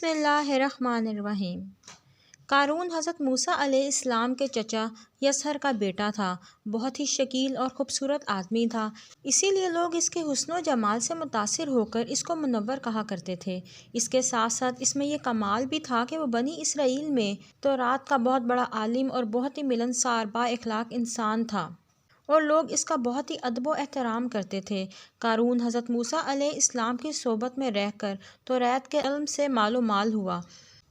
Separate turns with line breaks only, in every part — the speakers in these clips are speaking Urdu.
بسم اللہ الرحمن الرحیم۔ قارون حضرت موسیٰ علیہ السلام کے چچا یسہر کا بیٹا تھا۔ بہت ہی شکیل اور خوبصورت آدمی تھا، اسی لیے لوگ اس کے حسن و جمال سے متاثر ہو کر اس کو منور کہا کرتے تھے۔ اس کے ساتھ ساتھ اس میں یہ کمال بھی تھا کہ وہ بنی اسرائیل میں تورات کا بہت بڑا عالم اور بہت ہی ملنسار با اخلاق انسان تھا، اور لوگ اس کا بہت ہی ادب و احترام کرتے تھے۔ قارون حضرت موسیٰ علیہ السلام کی صحبت میں رہ کر توریت کے علم سے مال و مال ہوا۔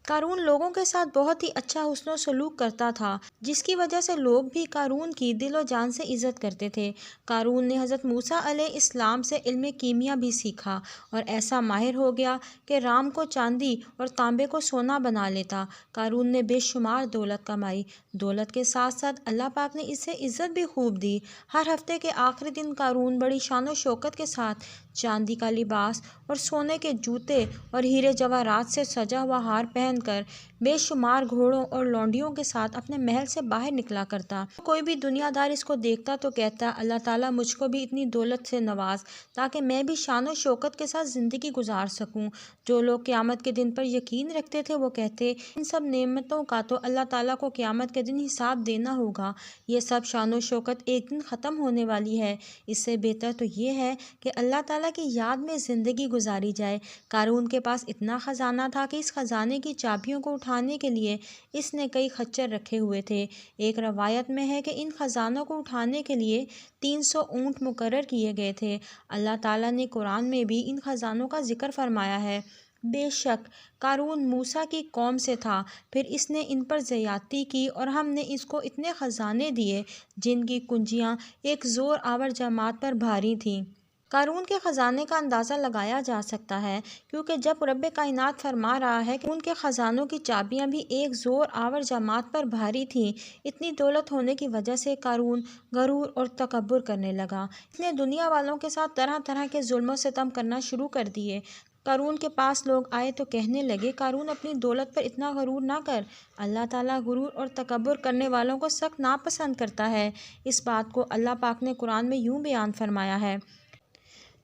قارون لوگوں کے ساتھ بہت ہی اچھا حسن و سلوک کرتا تھا، جس کی وجہ سے لوگ بھی قارون کی دل و جان سے عزت کرتے تھے۔ قارون نے حضرت موسیٰ علیہ السلام سے علم کیمیا بھی سیکھا اور ایسا ماہر ہو گیا کہ رام کو چاندی اور تانبے کو سونا بنا لیتا۔ قارون نے بے شمار دولت کمائی۔ دولت کے ساتھ ساتھ اللہ پاک نے اسے عزت بھی خوب دی۔ ہر ہفتے کے آخری دن قارون بڑی شان و شوکت کے ساتھ چاندی کا لباس اور سونے کے جوتے اور ہیرے جواہرات سے سجا ہوا ہار پہن کر بے شمار گھوڑوں اور لونڈیوں کے ساتھ اپنے محل سے باہر نکلا کرتا۔ کوئی بھی دنیا دار اس کو دیکھتا تو کہتا، اللہ تعالیٰ مجھ کو بھی اتنی دولت سے نواز تاکہ میں بھی شان و شوکت کے ساتھ زندگی گزار سکوں۔ جو لوگ قیامت کے دن پر یقین رکھتے تھے وہ کہتے، ان سب نعمتوں کا تو اللہ تعالیٰ کو قیامت کے دن حساب دینا ہوگا، یہ سب شان و شوکت ایک دن ختم ہونے والی ہے، اس سے بہتر تو یہ ہے کہ اللہ تعالیٰ کی یاد میں زندگی گزاری جائے۔ قارون کے پاس اتنا خزانہ تھا کہ اس خزانے کی چابیوں کو اٹھانے کے لیے اس نے کئی خچر رکھے ہوئے تھے۔ ایک روایت میں ہے کہ ان خزانوں کو اٹھانے کے لیے 300 اونٹ مقرر کیے گئے تھے۔ اللہ تعالیٰ نے قرآن میں بھی ان خزانوں کا ذکر فرمایا ہے۔ بے شک قارون موسیٰ کی قوم سے تھا، پھر اس نے ان پر زیادتی کی اور ہم نے اس کو اتنے خزانے دیے جن کی کنجیاں ایک زور آور جماعت پر بھاری تھیں۔ قارون کے خزانے کا اندازہ لگایا جا سکتا ہے، کیونکہ جب رب کائنات فرما رہا ہے کہ ان کے خزانوں کی چابیاں بھی ایک زور آور جماعت پر بھاری تھیں۔ اتنی دولت ہونے کی وجہ سے قارون غرور اور تکبر کرنے لگا۔ اس نے دنیا والوں کے ساتھ طرح طرح کے ظلم و ستم کرنا شروع کر دیے۔ قارون کے پاس لوگ آئے تو کہنے لگے، قارون اپنی دولت پر اتنا غرور نہ کر، اللہ تعالیٰ غرور اور تکبر کرنے والوں کو سخت ناپسند کرتا ہے۔ اس بات کو اللہ پاک نے قرآن میں یوں بیان فرمایا ہے،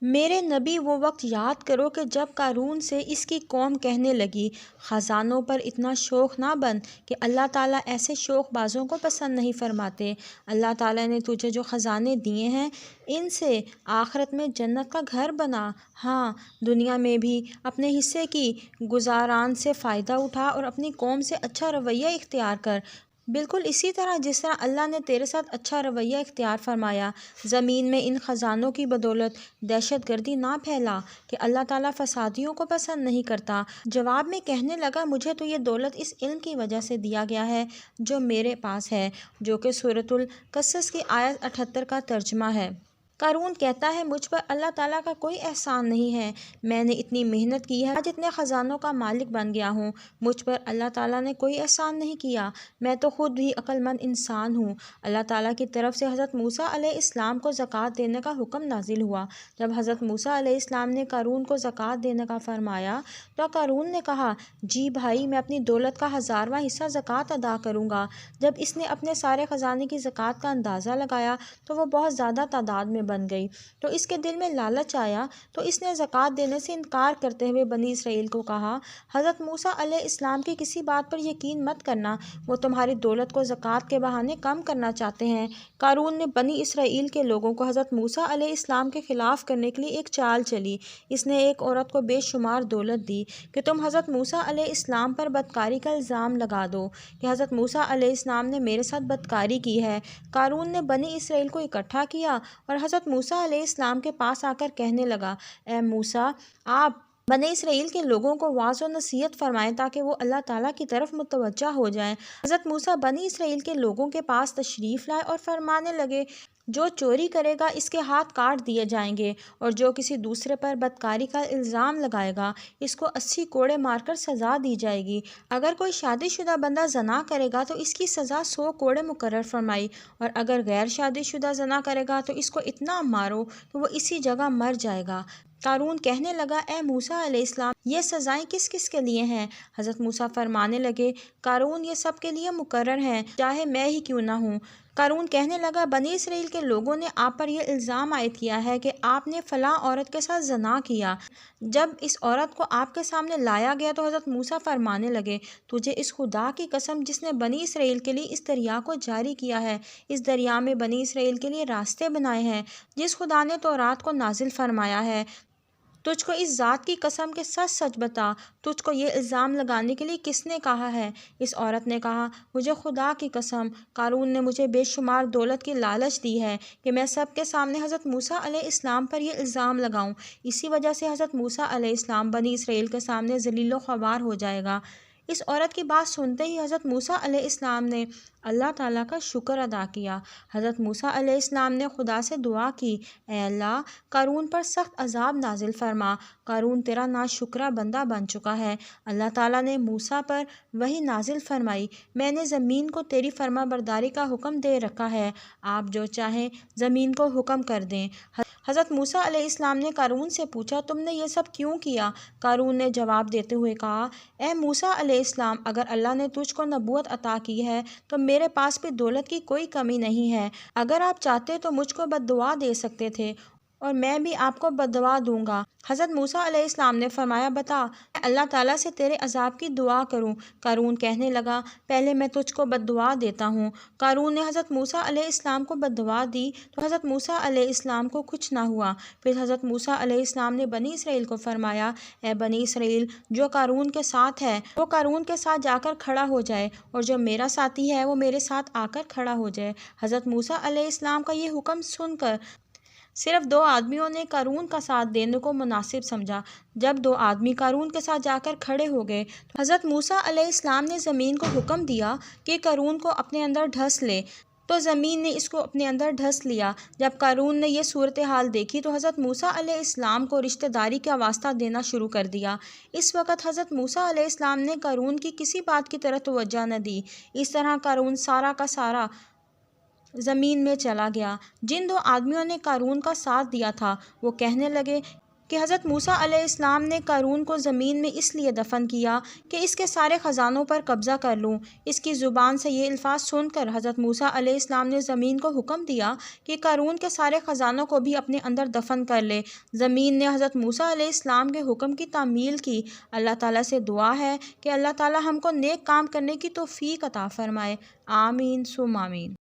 میرے نبی وہ وقت یاد کرو کہ جب قارون سے اس کی قوم کہنے لگی، خزانوں پر اتنا شوخ نہ بن کہ اللہ تعالیٰ ایسے شوخ بازوں کو پسند نہیں فرماتے۔ اللہ تعالیٰ نے تجھے جو خزانے دیے ہیں ان سے آخرت میں جنت کا گھر بنا، ہاں دنیا میں بھی اپنے حصے کی گزاران سے فائدہ اٹھا اور اپنی قوم سے اچھا رویہ اختیار کر، بالکل اسی طرح جس طرح اللہ نے تیرے ساتھ اچھا رویہ اختیار فرمایا۔ زمین میں ان خزانوں کی بدولت دہشت گردی نہ پھیلا کہ اللہ تعالیٰ فسادیوں کو پسند نہیں کرتا۔ جواب میں کہنے لگا، مجھے تو یہ دولت اس علم کی وجہ سے دیا گیا ہے جو میرے پاس ہے، جو کہ سورۃ القصص کی آیت 78 کا ترجمہ ہے۔ قارون کہتا ہے، مجھ پر اللہ تعالیٰ کا کوئی احسان نہیں ہے، میں نے اتنی محنت کی ہے، آج اتنے خزانوں کا مالک بن گیا ہوں، مجھ پر اللہ تعالیٰ نے کوئی احسان نہیں کیا، میں تو خود بھی عقل مند انسان ہوں۔ اللہ تعالیٰ کی طرف سے حضرت موسیٰ علیہ السلام کو زکوٰۃ دینے کا حکم نازل ہوا۔ جب حضرت موسیٰ علیہ السلام نے قارون کو زکوٰۃ دینے کا فرمایا تو قارون نے کہا، جی بھائی، میں اپنی دولت کا 1000واں حصہ زکوٰۃ ادا کروں گا۔ جب اس نے اپنے سارے خزانے کی زکوٰۃ کا اندازہ لگایا تو وہ بہت زیادہ تعداد میں بن گئی، تو اس کے دل میں لالچ آیا، تو اس نے زکوٰۃ دینے سے انکار کرتے ہوئے بنی اسرائیل کو کہا، حضرت موسیٰ علیہ السلام کی کسی بات پر یقین مت کرنا، وہ تمہاری دولت کو زکوٰۃ کے بہانے کم کرنا چاہتے ہیں۔ قارون نے بنی اسرائیل کے لوگوں کو حضرت موسیٰ علیہ السلام کے خلاف کرنے کے لیے ایک چال چلی۔ اس نے ایک عورت کو بے شمار دولت دی کہ تم حضرت موسیٰ علیہ السلام پر بدکاری کا الزام لگا دو کہ حضرت موسیٰ علیہ السلام نے میرے ساتھ بدکاری کی ہے۔ قارون نے بنی اسرائیل کو اکٹھا کیا اور حضرت موسیٰ علیہ السلام کے پاس آ کر کہنے لگا، اے موسیٰ، آپ بنی اسرائیل کے لوگوں کو واعظ و نصیحت فرمائیں تاکہ وہ اللہ تعالیٰ کی طرف متوجہ ہو جائیں۔ حضرت موسیٰ بنی اسرائیل کے لوگوں کے پاس تشریف لائے اور فرمانے لگے، جو چوری کرے گا اس کے ہاتھ کاٹ دیے جائیں گے، اور جو کسی دوسرے پر بدکاری کا الزام لگائے گا اس کو 80 کوڑے مار کر سزا دی جائے گی۔ اگر کوئی شادی شدہ بندہ زنا کرے گا تو اس کی سزا 100 کوڑے مقرر فرمائی، اور اگر غیر شادی شدہ زنا کرے گا تو اس کو اتنا مارو کہ وہ اسی جگہ مر جائے گا۔ قارون کہنے لگا، اے موسیٰ علیہ السلام، یہ سزائیں کس کس کے لیے ہیں؟ حضرت موسیٰ فرمانے لگے، قارون، یہ سب کے لیے مقرر ہیں، چاہے میں ہی کیوں نہ ہوں۔ قارون کہنے لگا بنی اسرائیل کے لوگوں نے آپ پر یہ الزام عائد کیا ہے کہ آپ نے فلاں عورت کے ساتھ زنا کیا۔ جب اس عورت کو آپ کے سامنے لایا گیا تو حضرت موسیٰ فرمانے لگے تجھے اس خدا کی قسم جس نے بنی اسرائیل کے لیے اس دریا کو جاری کیا ہے، اس دریا میں بنی اسرائیل کے لیے راستے بنائے ہیں، جس خدا نے تورات کو نازل فرمایا ہے، تجھ کو اس ذات کی قسم کے سچ سچ بتا تجھ کو یہ الزام لگانے کے لیے کس نے کہا ہے؟ اس عورت نے کہا مجھے خدا کی قسم قارون نے مجھے بے شمار دولت کی لالچ دی ہے کہ میں سب کے سامنے حضرت موسیٰ علیہ السلام پر یہ الزام لگاؤں، اسی وجہ سے حضرت موسیٰ علیہ السلام بنی اسرائیل کے سامنے ذلیل و خوار ہو جائے گا۔ اس عورت کی بات سنتے ہی حضرت موسیٰ علیہ السلام نے اللہ تعالیٰ کا شکر ادا کیا۔ حضرت موسیٰ علیہ السلام نے خدا سے دعا کی اے اللہ قارون پر سخت عذاب نازل فرما، قارون تیرا ناشکرہ بندہ بن چکا ہے۔ اللہ تعالیٰ نے موسیٰ پر وحی نازل فرمائی میں نے زمین کو تیری فرما برداری کا حکم دے رکھا ہے، آپ جو چاہیں زمین کو حکم کر دیں۔ حضرت موسیٰ علیہ السلام نے قارون سے پوچھا تم نے یہ سب کیوں کیا؟ قارون نے جواب دیتے ہوئے کہا اے موسیٰ علیہ السلام اگر اللہ نے تجھ کو نبوت عطا کی ہے تو میرے پاس بھی دولت کی کوئی کمی نہیں ہے، اگر آپ چاہتے تو مجھ کو بد دعا دے سکتے تھے اور میں بھی آپ کو بد دعا دوں گا۔ حضرت موسیٰ علیہ السلام نے فرمایا بتا میں اللہ تعالیٰ سے تیرے عذاب کی دعا کروں۔ قارون کہنے لگا پہلے میں تجھ کو بد دعا دیتا ہوں۔ قارون نے حضرت موسیٰ علیہ السلام کو بد دعا دی تو حضرت موسیٰ علیہ السلام کو کچھ نہ ہوا۔ پھر حضرت موسیٰ علیہ السلام نے بنی اسرائیل کو فرمایا اے بنی اسرائیل جو قارون کے ساتھ ہے وہ قارون کے ساتھ جا کر کھڑا ہو جائے اور جو میرا ساتھی ہے وہ میرے ساتھ آ کر کھڑا ہو جائے۔ حضرت موسیٰ علیہ السلام کا یہ حکم سن کر صرف 2 آدمیوں نے قارون کا ساتھ دینے کو مناسب سمجھا۔ جب 2 آدمی قارون کے ساتھ جا کر کھڑے ہو گئے تو حضرت موسیٰ علیہ السلام نے زمین کو حکم دیا کہ قارون کو اپنے اندر ڈھس لے، تو زمین نے اس کو اپنے اندر ڈھس لیا۔ جب قارون نے یہ صورتحال دیکھی تو حضرت موسیٰ علیہ السلام کو رشتہ داری کا واسطہ دینا شروع کر دیا۔ اس وقت حضرت موسیٰ علیہ السلام نے قارون کی کسی بات کی طرف توجہ نہ دی۔ اس طرح قارون سارا کا سارا زمین میں چلا گیا۔ جن 2 آدمیوں نے قارون کا ساتھ دیا تھا وہ کہنے لگے کہ حضرت موسیٰ علیہ السلام نے قارون کو زمین میں اس لیے دفن کیا کہ اس کے سارے خزانوں پر قبضہ کر لوں۔ اس کی زبان سے یہ الفاظ سن کر حضرت موسیٰ علیہ السلام نے زمین کو حکم دیا کہ قارون کے سارے خزانوں کو بھی اپنے اندر دفن کر لے۔ زمین نے حضرت موسیٰ علیہ السلام کے حکم کی تعمیل کی۔ اللہ تعالیٰ سے دعا ہے کہ اللہ تعالیٰ ہم کو نیک کام کرنے کی توفیق عطا فرمائے، آمین ثم آمین۔